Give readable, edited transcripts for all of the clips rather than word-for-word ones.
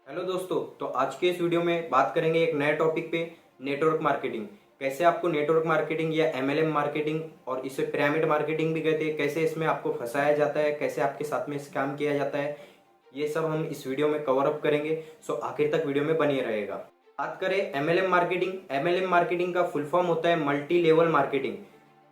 Hello दोस्तों, तो आज के इस वीडियो में बात करेंगे एक नए टॉपिक पे, नेटवर्क मार्केटिंग। कैसे आपको नेटवर्क मार्केटिंग या एमएलएम मार्केटिंग और इसे पिरामिड मार्केटिंग भी कहते हैं, कैसे इसमें आपको फंसाया जाता है, कैसे आपके साथ में स्कैम किया जाता है, ये सब हम इस वीडियो में कवर अप करेंगे। सो आखिर तक वीडियो में बने रहेगा। बात करें एमएलएम मार्केटिंग, एमएलएम मार्केटिंग का फुल फॉर्म होता है मल्टी लेवल मार्केटिंग।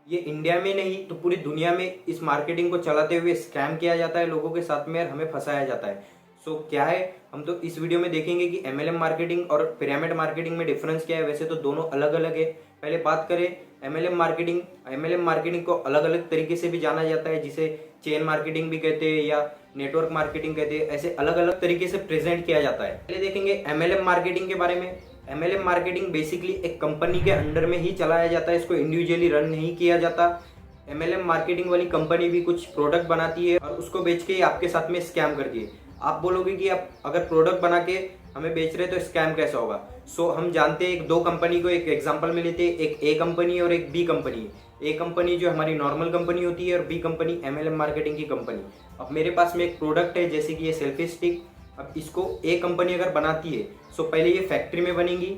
ये इंडिया में नहीं तो पूरी दुनिया में इस मार्केटिंग को चलाते हुए स्कैम किया जाता है लोगों के साथ में और हमें फंसाया जाता है। सो क्या है, हम तो इस वीडियो में देखेंगे कि एमएलएम मार्केटिंग और पिरामिड मार्केटिंग में डिफरेंस क्या है। वैसे तो दोनों अलग अलग है। पहले बात करें एमएलएम मार्केटिंग। एमएलएम मार्केटिंग को अलग अलग तरीके से भी जाना जाता है, जिसे चेन मार्केटिंग भी कहते हैं या नेटवर्क मार्केटिंग कहते हैं। ऐसे अलग अलग तरीके से प्रेजेंट किया जाता है। पहले देखेंगे एमएलएम मार्केटिंग के बारे में। एमएलएम मार्केटिंग बेसिकली एक कंपनी के अंडर में ही चलाया जाता है, इसको इंडिविजुअली रन नहीं किया जाता। एमएलएम मार्केटिंग वाली कंपनी भी कुछ प्रोडक्ट बनाती है और उसको बेच के आपके साथ में स्कैम करती है। आप बोलोगे कि आप अगर प्रोडक्ट बना के हमें बेच रहे तो स्कैम कैसा होगा। सो हम जानते हैं, एक दो कंपनी को एक एग्जांपल में लेते हैं, एक ए कंपनी और एक बी कंपनी। ए कंपनी जो हमारी नॉर्मल कंपनी होती है और बी कंपनी एमएलएम मार्केटिंग की कंपनी। अब मेरे पास में एक प्रोडक्ट है, जैसे कि ये सेल्फी स्टिक। अब इसको ए कंपनी अगर बनाती है, सो पहले ये फैक्ट्री में बनेगी,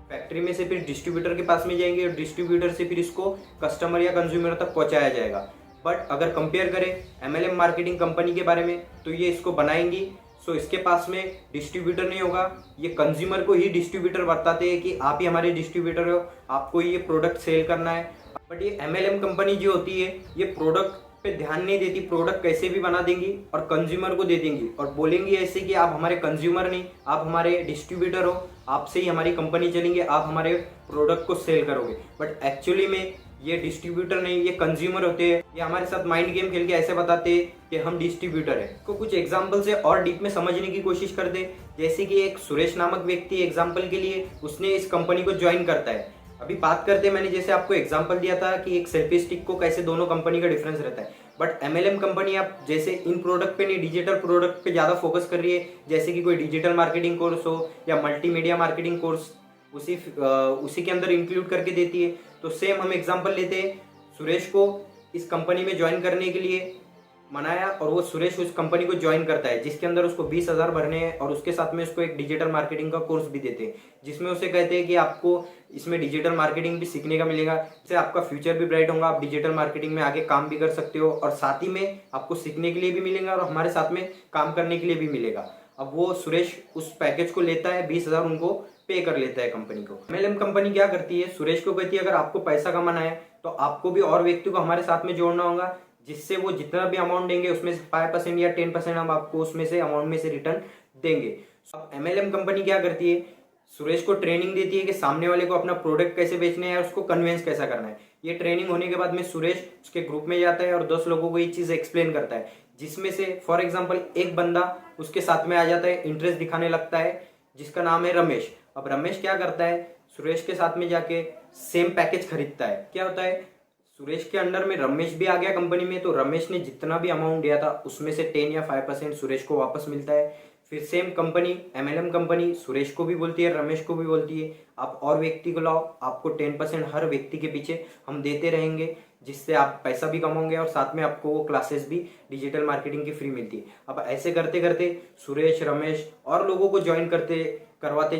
फैक्ट्री में से फिर डिस्ट्रीब्यूटर के पास में जाएंगे और डिस्ट्रीब्यूटर से फिर इसको कस्टमर या कंज्यूमर तक पहुंचाया जाएगा। बट अगर कंपेयर करें एमएलएम मार्केटिंग कंपनी के बारे में, तो ये इसको बनाएंगी। सो इसके पास में डिस्ट्रीब्यूटर नहीं होगा, ये कंज्यूमर को ही डिस्ट्रीब्यूटर बताते हैं कि आप ही हमारे डिस्ट्रीब्यूटर हो, आपको ये प्रोडक्ट सेल करना है। बट ये एमएलएम कंपनी जो होती है, ये प्रोडक्ट पे ध्यान नहीं देती। प्रोडक्ट कैसे भी बना देंगी और कंज्यूमर को दे देंगी और बोलेंगी ऐसे कि आप हमारे कंज्यूमर नहीं, आप हमारे डिस्ट्रीब्यूटर हो, आपसे ही हमारी कंपनी चलेंगे, आप हमारे प्रोडक्ट को सेल करोगे। बट एक्चुअली में ये डिस्ट्रीब्यूटर नहीं, ये कंज्यूमर होते हैं। ये हमारे साथ माइंड गेम खेल के ऐसे बताते हैं कि हम डिस्ट्रीब्यूटर है। को कुछ एग्जाम्पल से और डीप में समझने की कोशिश करते। जैसे कि एक सुरेश नामक व्यक्ति, एग्जाम्पल के लिए उसने इस कंपनी को ज्वाइन करता है। अभी बात करते हैं, मैंने जैसे आपको एग्जांपल दिया था कि एक सेल्फी स्टिक को कैसे दोनों कंपनी का डिफरेंस रहता है। बट एमएलएम कंपनी आप जैसे इन प्रोडक्ट पे नहीं, डिजिटल प्रोडक्ट पे ज़्यादा फोकस कर रही है। जैसे कि कोई डिजिटल मार्केटिंग कोर्स हो या मल्टीमीडिया मार्केटिंग कोर्स उसी के अंदर इंक्लूड करके देती है। तो सेम हम एग्जांपल लेते हैं, सुरेश को इस कंपनी में ज्वाइन करने के लिए मनाया और वो सुरेश उस कंपनी को ज्वाइन करता है, जिसके अंदर उसको 20,000 भरने हैं और उसके साथ में उसको एक डिजिटल मार्केटिंग का कोर्स भी देते हैं, जिसमें उसे कहते हैं कि आपको इसमें डिजिटल मार्केटिंग भी सीखने का मिलेगा, इससे आपका फ्यूचर भी ब्राइट होगा, आप डिजिटल मार्केटिंग में आगे काम भी कर सकते हो और साथ ही में आपको सीखने के लिए भी मिलेगा और हमारे साथ में काम करने के लिए भी मिलेगा। अब वो सुरेश उस पैकेज को लेता है, 20,000 उनको पे कर लेता है कंपनी को। एमएलएम कंपनी क्या करती है, सुरेश को कहती है अगर आपको पैसा कमाना है तो आपको भी और व्यक्ति को हमारे साथ में जोड़ना होगा, जिससे वो जितना भी अमाउंट देंगे उसमें से 5% या 10% हम आपको उसमें से अमाउंट में से रिटर्न देंगे। अब एमएलएम कंपनी क्या करती है, सुरेश को ट्रेनिंग देती है कि सामने वाले को अपना प्रोडक्ट कैसे बेचना है और उसको कन्विंस कैसा करना है। ये ट्रेनिंग होने के बाद में सुरेश उसके ग्रुप में जाता है और 10 लोगों को ये चीज़ एक्सप्लेन करता है, जिसमें से फॉर एग्जाम्पल एक बंदा उसके साथ में आ जाता है, इंटरेस्ट दिखाने लगता है, जिसका नाम है रमेश। अब रमेश क्या करता है, सुरेश के साथ में जाके सेम पैकेज खरीदता है। क्या होता है, सुरेश के अंडर में रमेश भी आ गया कंपनी में, तो रमेश ने जितना भी अमाउंट दिया था उसमें से 10 या 5% सुरेश को वापस मिलता है। फिर same company MLM company Suresh को भी बोलती है, रमेश को भी बोलती है, आप और व्यक्ति को लाओ, आपको 10% हर व्यक्ति के पीछे हम देते रहेंगे, जिससे आप पैसा भी कमाओगे और साथ में आपको वो क्लासेस भी डिजिटल मार्केटिंग की फ्री मिलती है। अब ऐसे करते करते सुरेश, रमेश और लोगों को ज्वाइन करवाते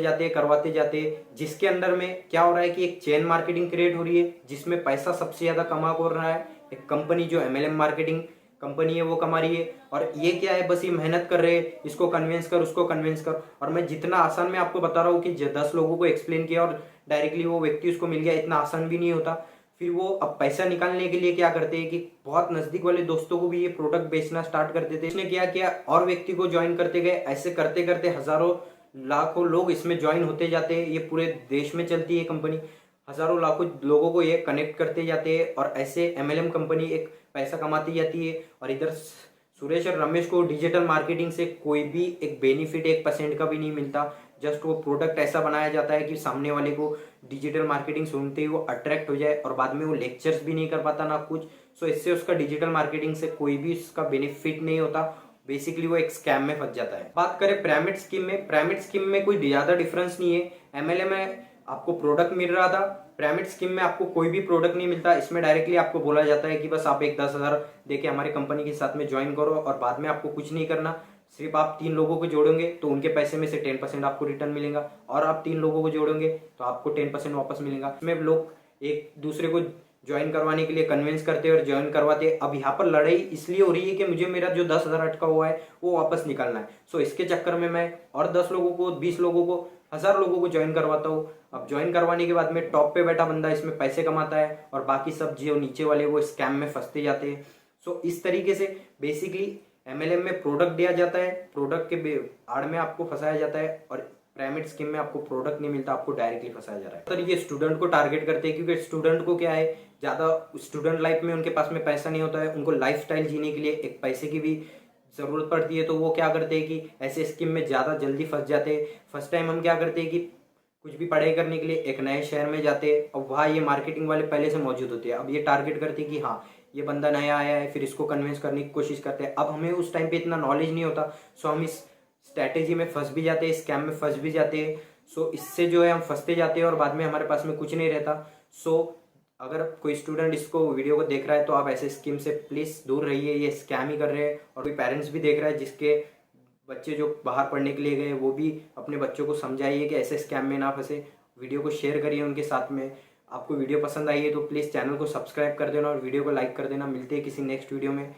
जाते, जिसके अंदर में क्या हो रहा है कि एक चेन मार्केटिंग क्रिएट हो रही है, जिसमें पैसा सबसे ज्यादा कमा हो रहा है एक कंपनी जो एमएलएम मार्केटिंग कंपनी है वो कमा रही है। और ये क्या है, बस ये मेहनत कर रहे हैं, इसको कन्विंस कर, उसको कन्विंस कर। और मैं जितना आसान में आपको बता रहा हूँ कि 10 लोगों को एक्सप्लेन किया और डायरेक्टली वो व्यक्ति उसको मिल गया, इतना आसान भी नहीं होता। फिर वो अब पैसा निकालने के लिए क्या करते हैं कि बहुत नजदीक वाले दोस्तों को भी ये प्रोडक्ट बेचना स्टार्ट कर देते हैं। इसने क्या किया, और व्यक्ति को ज्वाइन करते गए, ऐसे करते करते हजारों लाखों लोग इसमें ज्वाइन होते जाते हैं। ये पूरे देश में चलती है कंपनी, हजारों लाखों लोगों को ये कनेक्ट करते जाते हैं और ऐसे एमएलएम कंपनी एक पैसा कमाती जाती है। और इधर सुरेश और रमेश को डिजिटल मार्केटिंग से कोई भी एक बेनिफिट 1% का भी नहीं मिलता। जस्ट वो प्रोडक्ट ऐसा बनाया जाता है कि सामने वाले को डिजिटल मार्केटिंग सुनते ही वो अट्रैक्ट हो जाए और बाद में वो लेक्चर्स भी नहीं कर पाता ना कुछ। सो इससे उसका डिजिटल मार्केटिंग से कोई भी उसका बेनिफिट नहीं होता, बेसिकली वो एक स्कैम में फंस जाता है। बात करें पिरामिड स्कीम में, पिरामिड स्कीम में कोई ज्यादा डिफरेंस नहीं है। एमएलएम में आपको प्रोडक्ट मिल रहा था, पिरामिड स्कीम में आपको कोई भी प्रोडक्ट नहीं मिलता। इसमें डायरेक्टली आपको बोला जाता है कि बस आप एक 10,000 देके हमारी कंपनी के साथ में ज्वाइन करो और बाद में आपको कुछ नहीं करना, सिर्फ आप 3 लोगों को जोड़ोगे तो उनके पैसे में से 10% आपको रिटर्न मिलेगा, और आप 3 लोगों को जोड़ोगे तो आपको 10% वापस मिलेगा। इसमें लोग एक दूसरे को ज्वाइन करवाने के लिए कन्विंस करते हैं और ज्वाइन करवाते हैं। अब यहाँ पर लड़ाई इसलिए हो रही है कि मुझे मेरा जो 10,000 अटका हुआ है वो वापस निकालना है। सो इसके चक्कर में मैं और 10 लोगों को, 20 लोगों को, 1000 लोगों को ज्वाइन करवाता हूँ। अब ज्वाइन करवाने के बाद में टॉप पे बैठा बंदा इसमें पैसे कमाता है और बाकी सब जो नीचे वाले वो स्कैम में फंसते जाते हैं। सो इस तरीके से बेसिकली एमएलएम में प्रोडक्ट दिया जाता है, प्रोडक्ट के आड़ में आपको फंसाया जाता है, और पिरामिड स्कीम में आपको प्रोडक्ट नहीं मिलता, आपको डायरेक्टली फंसाया जा रहा है। तो ये स्टूडेंट को टारगेट करते हैं, क्योंकि स्टूडेंट को क्या है, ज़्यादा स्टूडेंट लाइफ में उनके पास में पैसा नहीं होता है, उनको लाइफस्टाइल जीने के लिए एक पैसे की भी ज़रूरत पड़ती है। तो वो क्या करते हैं कि ऐसे स्कीम में ज़्यादा जल्दी फंस जाते हैं। फर्स्ट टाइम हम क्या करते हैं कि कुछ भी पढ़ाई करने के लिए एक नए शहर में जाते हैं, और वहाँ ये मार्केटिंग वाले पहले से मौजूद होते हैं। अब ये टारगेट करते हैं कि हाँ ये बंदा नया आया है, फिर इसको कन्विंस करने की कोशिश करते हैं। अब हमें उस टाइम पे इतना नॉलेज नहीं होता, सो हम इस स्ट्रैटेजी में फंस भी जाते हैं, स्कैम में फंस भी जाते हैं। सो इससे जो है हम फंसते जाते हैं और बाद में हमारे पास में कुछ नहीं रहता। सो अगर कोई स्टूडेंट इसको वीडियो को देख रहा है तो आप ऐसे स्कीम से प्लीज़ दूर रहिए, ये स्कैम ही कर रहे हैं। और कोई पेरेंट्स भी देख रहा है जिसके बच्चे जो बाहर पढ़ने के लिए गए, वो भी अपने बच्चों को समझाइए कि ऐसे स्कैम में ना फंसे। वीडियो को शेयर करिए उनके साथ में। आपको वीडियो पसंद आई है तो प्लीज़ चैनल को सब्सक्राइब कर देना और वीडियो को लाइक कर देना। मिलते हैं किसी नेक्स्ट वीडियो में।